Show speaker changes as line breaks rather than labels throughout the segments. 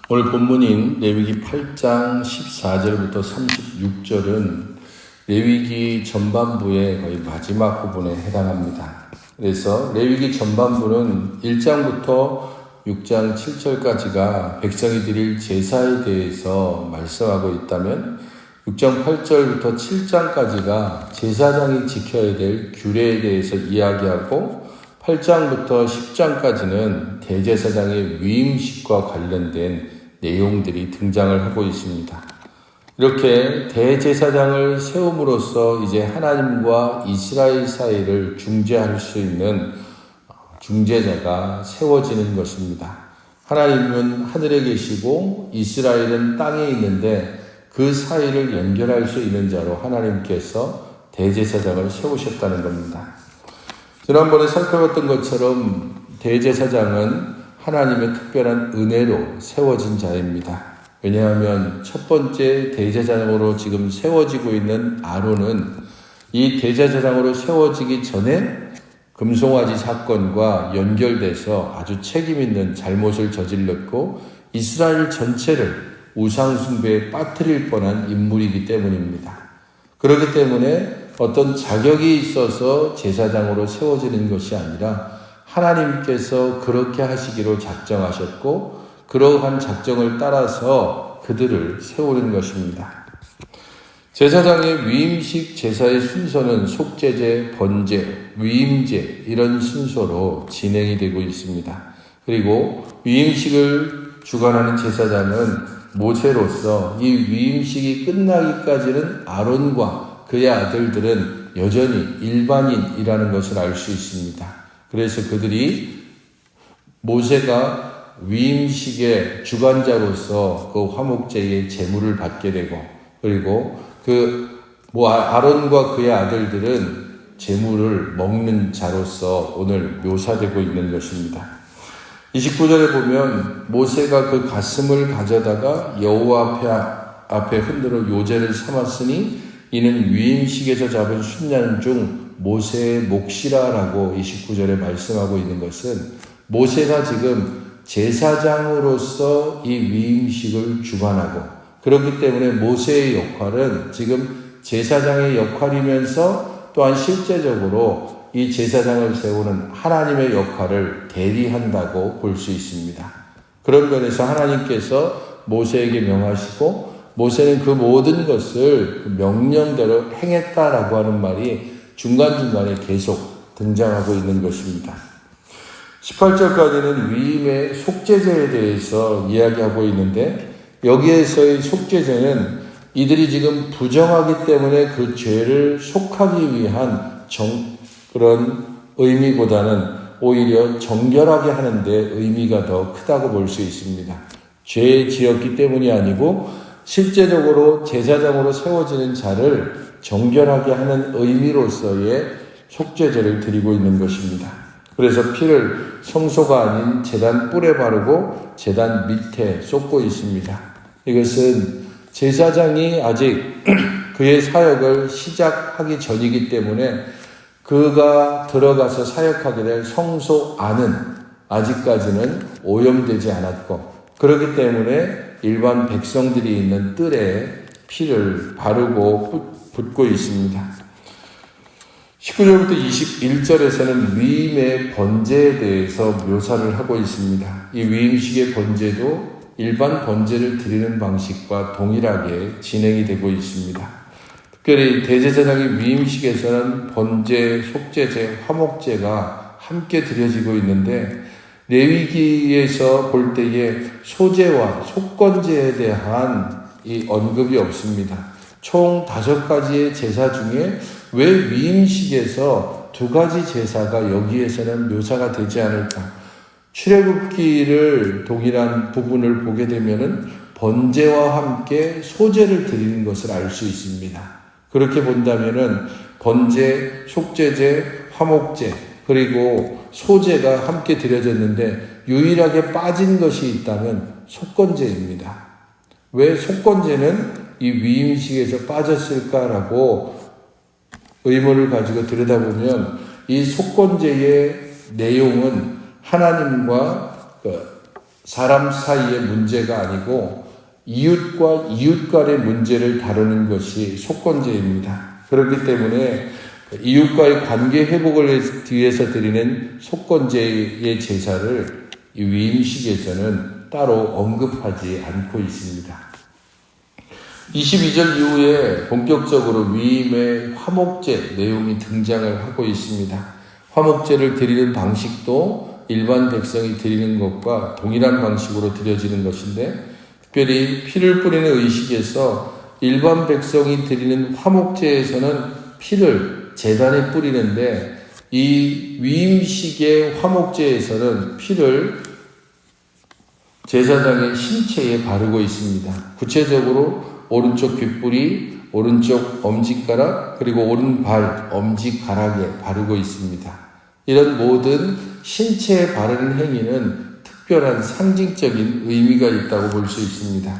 오늘 본문인 레위기 8장 14절부터 36절은 레위기 전반부의 거의 마지막 부분에 해당합니다. 그래서 레위기 전반부는 1장부터 6장 7절까지가 백성이 드릴 제사에 대해서 말씀하고 있다면 6장 8절부터 7장까지가 제사장이 지켜야 될 규례에 대해서 이야기하고 8장부터 10장까지는 대제사장의 위임식과 관련된 내용들이 등장을 하고 있습니다. 이렇게 대제사장을 세움으로써 이제 하나님과 이스라엘 사이를 중재할 수 있는 중재자가 세워지는 것입니다. 하나님은 하늘에 계시고 이스라엘은 땅에 있는데 그 사이를 연결할 수 있는 자로 하나님께서 대제사장을 세우셨다는 겁니다. 지난번에 살펴봤던 것처럼 대제사장은 하나님의 특별한 은혜로 세워진 자입니다. 왜냐하면 첫 번째 대제사장으로 지금 세워지고 있는 아론은 이 대제사장으로 세워지기 전에 금송아지 사건과 연결돼서 아주 책임있는 잘못을 저질렀고 이스라엘 전체를 우상숭배에 빠뜨릴 뻔한 인물이기 때문입니다. 그렇기 때문에 어떤 자격이 있어서 제사장으로 세워지는 것이 아니라 하나님께서 그렇게 하시기로 작정하셨고 그러한 작정을 따라서 그들을 세우는 것입니다. 제사장의 위임식 제사의 순서는 속죄제, 번제, 위임제 이런 순서로 진행이 되고 있습니다. 그리고 위임식을 주관하는 제사장은 모세로서 이 위임식이 끝나기까지는 아론과 그의 아들들은 여전히 일반인이라는 것을 알 수 있습니다. 그래서 그들이 모세가 위임식의 주관자로서 그 화목제의 제물을 받게 되고 그리고 아론과 그의 아들들은 제물을 먹는 자로서 오늘 묘사되고 있는 것입니다. 29절에 보면 모세가 그 가슴을 가져다가 여호와 앞에 흔들어 요제를 삼았으니 이는 위임식에서 잡은 순양 중 모세의 몫이라라고 29절에 말씀하고 있는 것은 모세가 지금 제사장으로서 이 위임식을 주관하고 그렇기 때문에 모세의 역할은 지금 제사장의 역할이면서 또한 실제적으로 이 제사장을 세우는 하나님의 역할을 대리한다고 볼 수 있습니다. 그런 면에서 하나님께서 모세에게 명하시고 모세는 그 모든 것을 명령대로 행했다라고 하는 말이 중간중간에 계속 등장하고 있는 것입니다. 18절까지는 위임의 속죄제에 대해서 이야기하고 있는데 여기에서의 속죄제는 이들이 지금 부정하기 때문에 그 죄를 속하기 위한 그런 의미보다는 오히려 정결하게 하는데 의미가 더 크다고 볼 수 있습니다. 죄 지었기 때문이 아니고 실제적으로 제사장으로 세워지는 자를 정결하게 하는 의미로서의 속죄제를 드리고 있는 것입니다. 그래서 피를 성소가 아닌 제단 뿔에 바르고 제단 밑에 쏟고 있습니다. 이것은 제사장이 아직 그의 사역을 시작하기 전이기 때문에 그가 들어가서 사역하게 될 성소 안은 아직까지는 오염되지 않았고 그렇기 때문에 일반 백성들이 있는 뜰에 피를 바르고 붓고 있습니다. 19절부터 21절에서는 위임의 번제에 대해서 묘사를 하고 있습니다. 이 위임식의 번제도 일반 번제를 드리는 방식과 동일하게 진행이 되고 있습니다. 특별히 대제사장의 위임식에서는 번제, 속죄제, 화목제가 함께 드려지고 있는데 레위기에서 볼 때에 소제와 속건제에 대한 이 언급이 없습니다. 총 5가지의 제사 중에 왜 위임식에서 2가지 제사가 여기에서는 묘사가 되지 않을까? 출애굽기를 동일한 부분을 보게 되면은 번제와 함께 소제를 드리는 것을 알 수 있습니다. 그렇게 본다면은 번제, 속죄제, 화목제 그리고 소제가 함께 드려졌는데 유일하게 빠진 것이 있다면 속건제입니다. 왜 속건제는 이 위임식에서 빠졌을까라고 의문을 가지고 들여다보면 이 속건제의 내용은 하나님과 사람 사이의 문제가 아니고 이웃과 이웃 간의 문제를 다루는 것이 속건제입니다. 그렇기 때문에 이웃과의 관계 회복을 위해서 드리는 속건제의 제사를 이 위임식에서는 따로 언급하지 않고 있습니다. 22절 이후에 본격적으로 위임의 화목제 내용이 등장을 하고 있습니다. 화목제를 드리는 방식도 일반 백성이 드리는 것과 동일한 방식으로 드려지는 것인데, 특별히 피를 뿌리는 의식에서 일반 백성이 드리는 화목제에서는 피를 제단에 뿌리는데, 이 위임식의 화목제에서는 피를 제사장의 신체에 바르고 있습니다. 구체적으로 오른쪽 귓불이, 오른쪽 엄지가락, 그리고 오른발 엄지가락에 바르고 있습니다. 이런 모든 신체에 바르는 행위는 특별한 상징적인 의미가 있다고 볼 수 있습니다.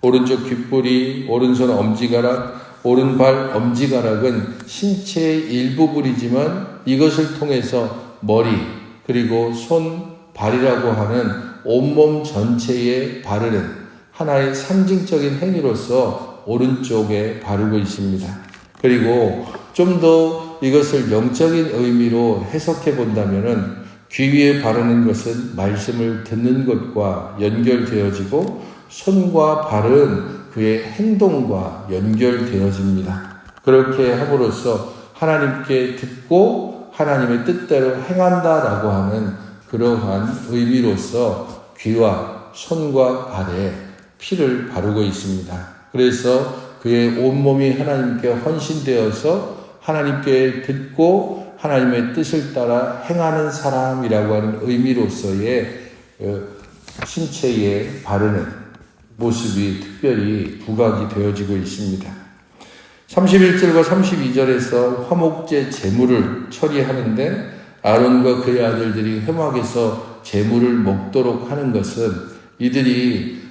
오른쪽 귓불이, 오른손 엄지가락, 오른발 엄지가락은 신체의 일부분이지만 이것을 통해서 머리, 그리고 손, 발이라고 하는 온몸 전체에 바르는 하나의 상징적인 행위로서 오른쪽에 바르고 있습니다. 그리고 좀 더 이것을 영적인 의미로 해석해 본다면은 귀 위에 바르는 것은 말씀을 듣는 것과 연결되어지고, 손과 발은 그의 행동과 연결되어집니다. 그렇게 함으로써 하나님께 듣고 하나님의 뜻대로 행한다라고 하는 그러한 의미로서 귀와 손과 발에 피를 바르고 있습니다. 그래서 그의 온몸이 하나님께 헌신되어서 하나님께 듣고 하나님의 뜻을 따라 행하는 사람이라고 하는 의미로서의 신체에 바르는 모습이 특별히 부각이 되어지고 있습니다. 31절과 32절에서 화목제 제물을 처리하는데, 아론과 그의 아들들이 회막에서 제물을 먹도록 하는 것은 이들이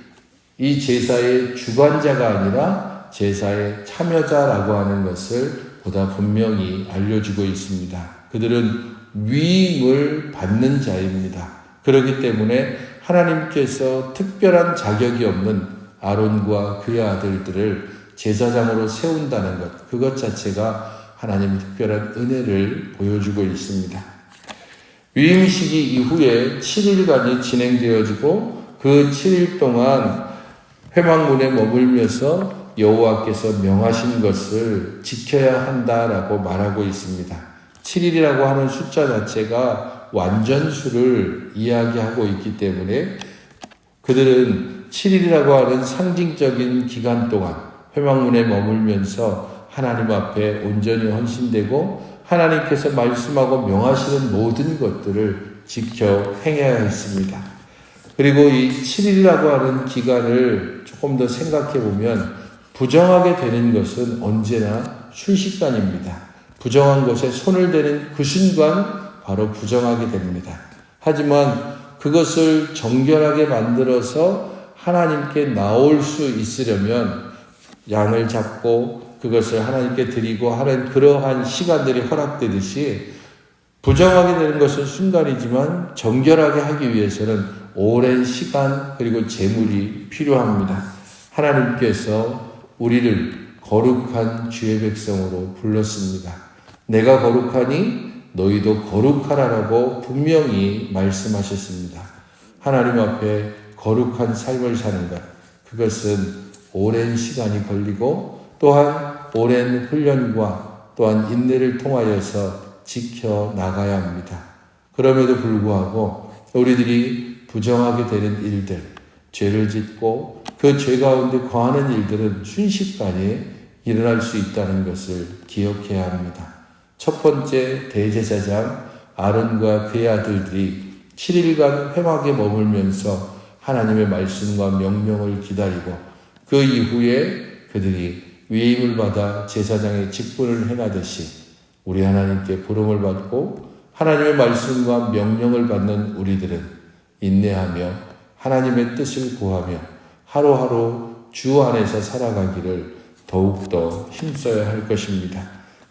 이 제사의 주관자가 아니라 제사의 참여자라고 하는 것을 보다 분명히 알려주고 있습니다. 그들은 위임을 받는 자입니다. 그렇기 때문에 하나님께서 특별한 자격이 없는 아론과 그의 아들들을 제사장으로 세운다는 것, 그것 자체가 하나님의 특별한 은혜를 보여주고 있습니다. 위임식이 이후에 7일간이 진행되어지고, 그 7일 동안 회막문에 머물면서 여호와께서 명하신 것을 지켜야 한다라고 말하고 있습니다. 7일이라고 하는 숫자 자체가 완전수를 이야기하고 있기 때문에 그들은 7일이라고 하는 상징적인 기간 동안 회막문에 머물면서 하나님 앞에 온전히 헌신되고 하나님께서 말씀하고 명하시는 모든 것들을 지켜 행해야 했습니다. 그리고 이 7일이라고 하는 기간을 조금 더 생각해 보면 부정하게 되는 것은 언제나 순식간입니다. 부정한 것에 손을 대는 그 순간 바로 부정하게 됩니다. 하지만 그것을 정결하게 만들어서 하나님께 나올 수 있으려면 양을 잡고 그것을 하나님께 드리고 하는 그러한 시간들이 허락되듯이, 부정하게 되는 것은 순간이지만 정결하게 하기 위해서는 오랜 시간 그리고 재물이 필요합니다. 하나님께서 우리를 거룩한 주의 백성으로 불렀습니다. 내가 거룩하니 너희도 거룩하라라고 분명히 말씀하셨습니다. 하나님 앞에 거룩한 삶을 사는 것, 그것은 오랜 시간이 걸리고 또한 오랜 훈련과 또한 인내를 통하여서 지켜나가야 합니다. 그럼에도 불구하고 우리들이 부정하게 되는 일들, 죄를 짓고 그 죄 가운데 거하는 일들은 순식간에 일어날 수 있다는 것을 기억해야 합니다. 첫 번째 대제사장 아론과 그의 아들들이 7일간 회막에 머물면서 하나님의 말씀과 명령을 기다리고, 그 이후에 그들이 위임을 받아 제사장의 직분을 행하듯이 우리 하나님께 부름을 받고 하나님의 말씀과 명령을 받는 우리들은 인내하며 하나님의 뜻을 구하며 하루하루 주 안에서 살아가기를 더욱더 힘써야 할 것입니다.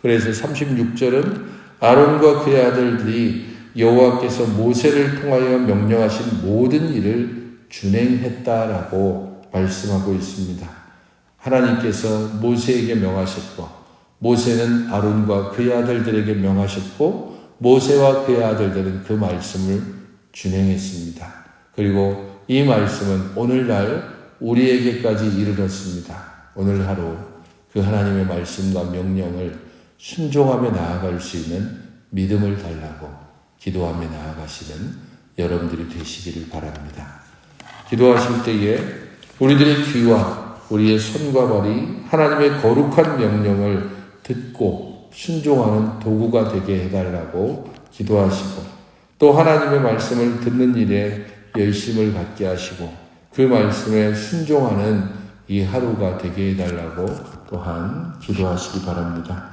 그래서 36절은 아론과 그의 아들들이 여호와께서 모세를 통하여 명령하신 모든 일을 준행했다라고 말씀하고 있습니다. 하나님께서 모세에게 명하셨고 모세는 아론과 그의 아들들에게 명하셨고 모세와 그의 아들들은 그 말씀을 준행했습니다. 그리고 이 말씀은 오늘날 우리에게까지 이르렀습니다. 오늘 하루 그 하나님의 말씀과 명령을 순종하며 나아갈 수 있는 믿음을 달라고 기도하며 나아가시는 여러분들이 되시기를 바랍니다. 기도하실 때에 우리들의 귀와 우리의 손과 발이 하나님의 거룩한 명령을 듣고 순종하는 도구가 되게 해달라고 기도하시고 또 하나님의 말씀을 듣는 일에 열심을 갖게 하시고 그 말씀에 순종하는 이 하루가 되게 해달라고 또한 기도하시기 바랍니다.